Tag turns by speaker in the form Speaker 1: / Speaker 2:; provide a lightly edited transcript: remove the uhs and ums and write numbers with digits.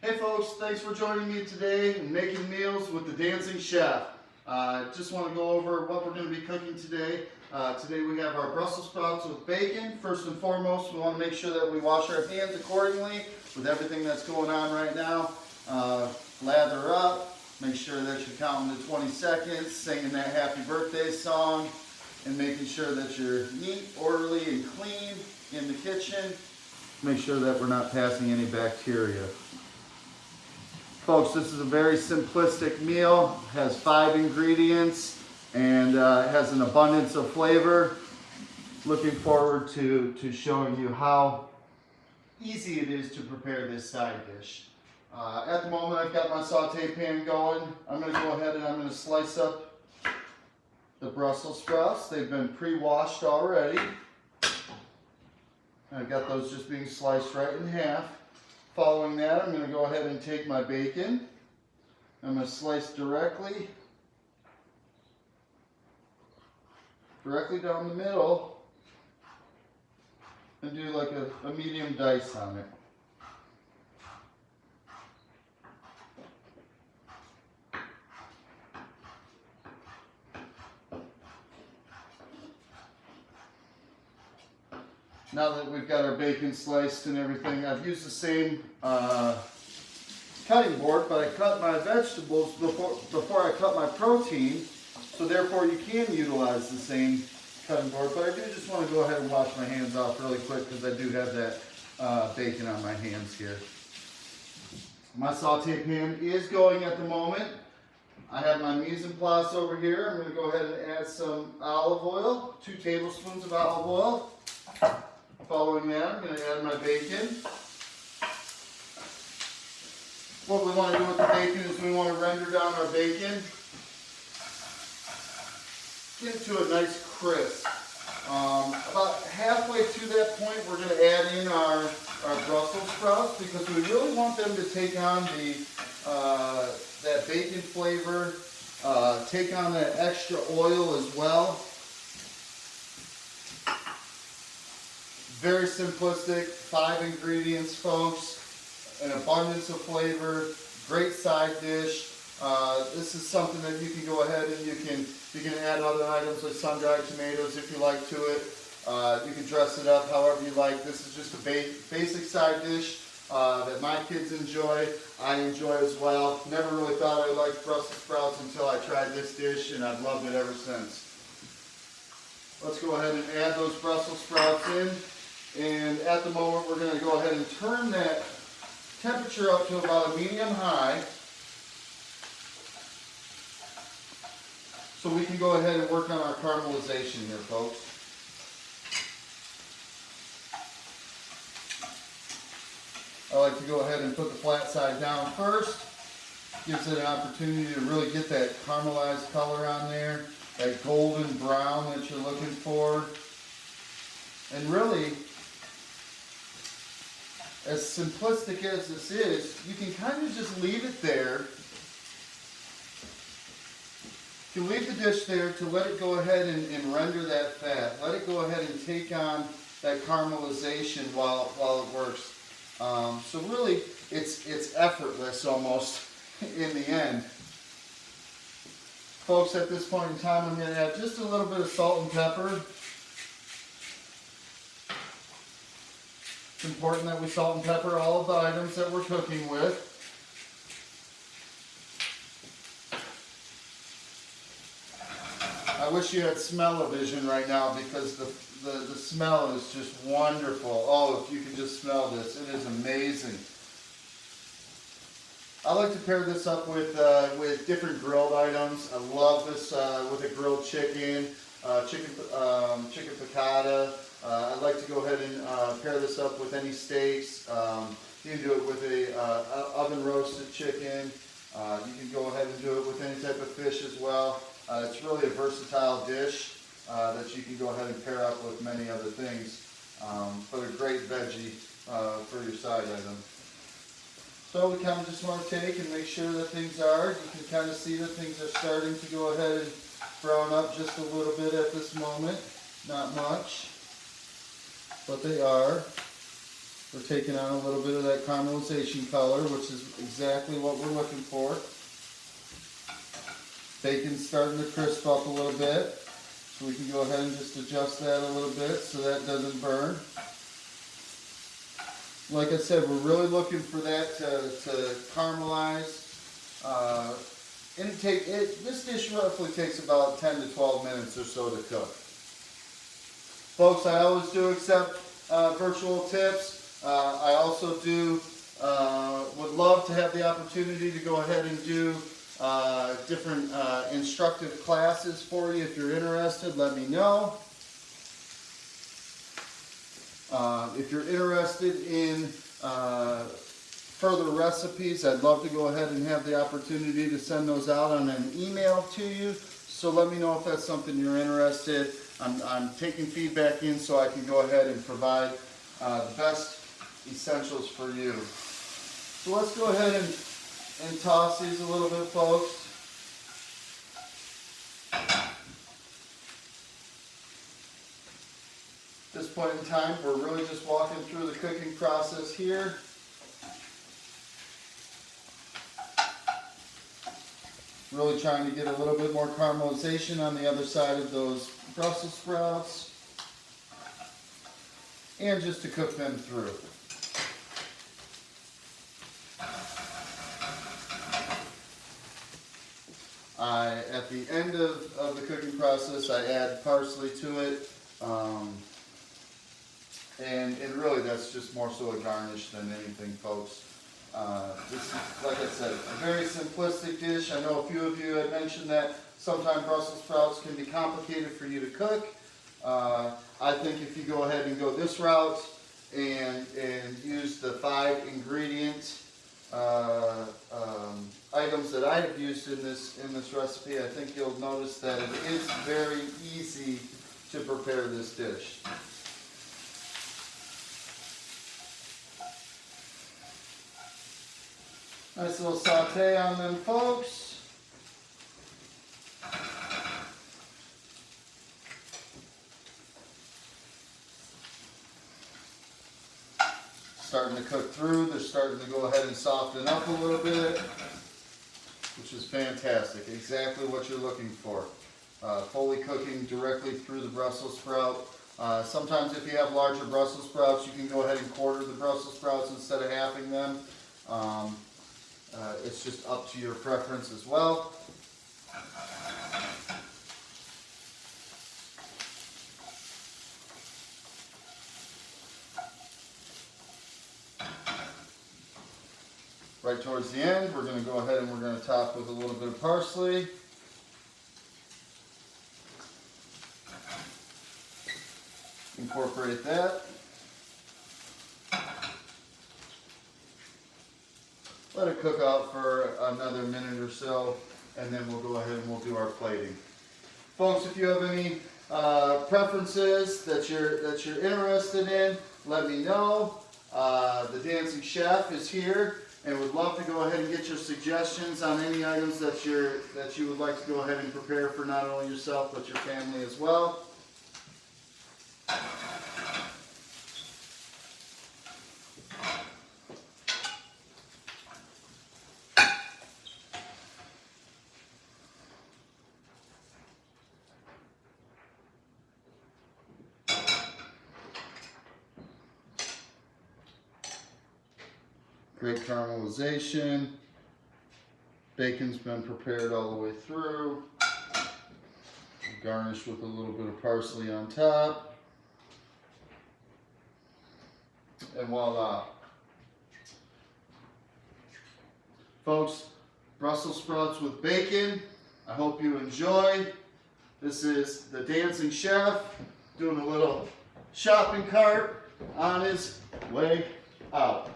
Speaker 1: Hey folks, thanks for joining me today in Making Meals with the Dancing Chef. Just want to go over what we're going to be cooking today. Today we have our Brussels sprouts with bacon. First and foremost, we want to make sure that we wash our hands accordingly with everything that's going on right now. Lather up, make sure that you're counting to 20 seconds, singing that happy birthday song, and making sure that you're neat, orderly, and clean in the kitchen. Make sure that we're not passing any bacteria. Folks, this is a very simplistic meal. It has 5 ingredients and it has an abundance of flavor. Looking forward to showing you how easy it is to prepare this side dish. At the moment, I've got my saute pan going. I'm going to go ahead and I'm going to slice up the Brussels sprouts. They've been pre-washed already. I've got those just being sliced right in half. Following that, I'm going to go ahead and take my bacon. I'm going to slice directly down the middle and do like a medium dice on it. Now that we've got our bacon sliced and everything, I've used the same cutting board, but I cut my vegetables before I cut my protein, so therefore you can utilize the same cutting board. But I do just want to go ahead and wash my hands off really quick because I do have that bacon on my hands here. My saute pan is going at the moment. I have my mise en place over here. I'm going to go ahead and add some olive oil, 2 tablespoons of olive oil. Following that, I'm going to add my bacon. What we want to do with the bacon is we want to render down our bacon. Get it to a nice crisp. About halfway to that point, we're going to add in our Brussels sprouts because we really want them to take on that bacon flavor, take on that extra oil as well. Very simplistic, 5 ingredients, folks, an abundance of flavor, great side dish. This is something that you can go ahead and you can add other items like sun-dried tomatoes if you like to it. You can dress it up however you like. This is just a basic side dish that my kids enjoy. I enjoy as well. Never really thought I liked Brussels sprouts until I tried this dish, and I've loved it ever since. Let's go ahead and add those Brussels sprouts in. And at the moment, we're going to go ahead and turn that temperature up to about a medium high. So we can go ahead and work on our caramelization here, folks. I like to go ahead and put the flat side down first. Gives it an opportunity to really get that caramelized color on there, that golden brown that you're looking for. And really, as simplistic as this is, you can kind of just leave it there. You can leave the dish there to let it go ahead and render that fat. Let it go ahead and take on that caramelization while it works. So really, it's effortless almost in the end. Folks, at this point in time, I'm going to add just a little bit of salt and pepper. It's important that we salt and pepper all of the items that we're cooking with. I wish you had smell-o-vision right now because the smell is just wonderful. Oh, if you can just smell this, it is amazing. I like to pair this up with different grilled items. I love this with a grilled chicken, chicken piccata. I'd like to go ahead and pair this up with any steaks. You can do it with a oven roasted chicken. You can go ahead and do it with any type of fish as well. It's really a versatile dish that you can go ahead and pair up with many other things. But a great veggie for your side item. So we kind of just want to take and make sure that things are, you can kind of see that things are starting to go ahead and brown up just a little bit at this moment. Not much, but they are. We're taking on a little bit of that caramelization color, which is exactly what we're looking for. Bacon's starting to crisp up a little bit, so we can go ahead and just adjust that a little bit so that doesn't burn. Like I said, we're really looking for that to caramelize. This dish roughly takes about 10 to 12 minutes or so to cook. Folks, I always do accept virtual tips. I also would love to have the opportunity to go ahead and do different instructive classes for you. If you're interested, let me know. If you're interested in further recipes, I'd love to go ahead and have the opportunity to send those out on an email to you. So let me know if that's something you're interested. I'm taking feedback in so I can go ahead and provide the best essentials for you. So let's go ahead and toss these a little bit, folks. At this point in time, we're really just walking through the cooking process here. Really trying to get a little bit more caramelization on the other side of those Brussels sprouts. And just to cook them through. At the end of the cooking process, I add parsley to it. And really that's just more so a garnish than anything, folks. This is, like I said, a very simplistic dish. I know a few of you had mentioned that sometimes Brussels sprouts can be complicated for you to cook. I think if you go ahead and go this route and use the 5 ingredient items that I have used in this recipe, I think you'll notice that it is very easy to prepare this dish. Nice little saute on them, folks. Starting to cook through. They're starting to go ahead and soften up a little bit, which is fantastic. Exactly what you're looking for. Fully cooking directly through the Brussels sprout. Sometimes if you have larger Brussels sprouts, you can go ahead and quarter the Brussels sprouts instead of halving them. It's just up to your preference as well. Right towards the end, we're going to go ahead and we're going to top with a little bit of parsley. Incorporate that. Let it cook out for another minute or so, and then we'll go ahead and we'll do our plating. Folks, if you have any preferences that you're interested in, let me know. The Dancing Chef is here and would love to go ahead and get your suggestions on any items that you would like to go ahead and prepare for not only yourself but your family as well. Great caramelization. Bacon's been prepared all the way through. Garnish with a little bit of parsley on top. And voila. Folks, Brussels sprouts with bacon. I hope you enjoy. This is the Dancing Chef doing a little shopping cart on his way out.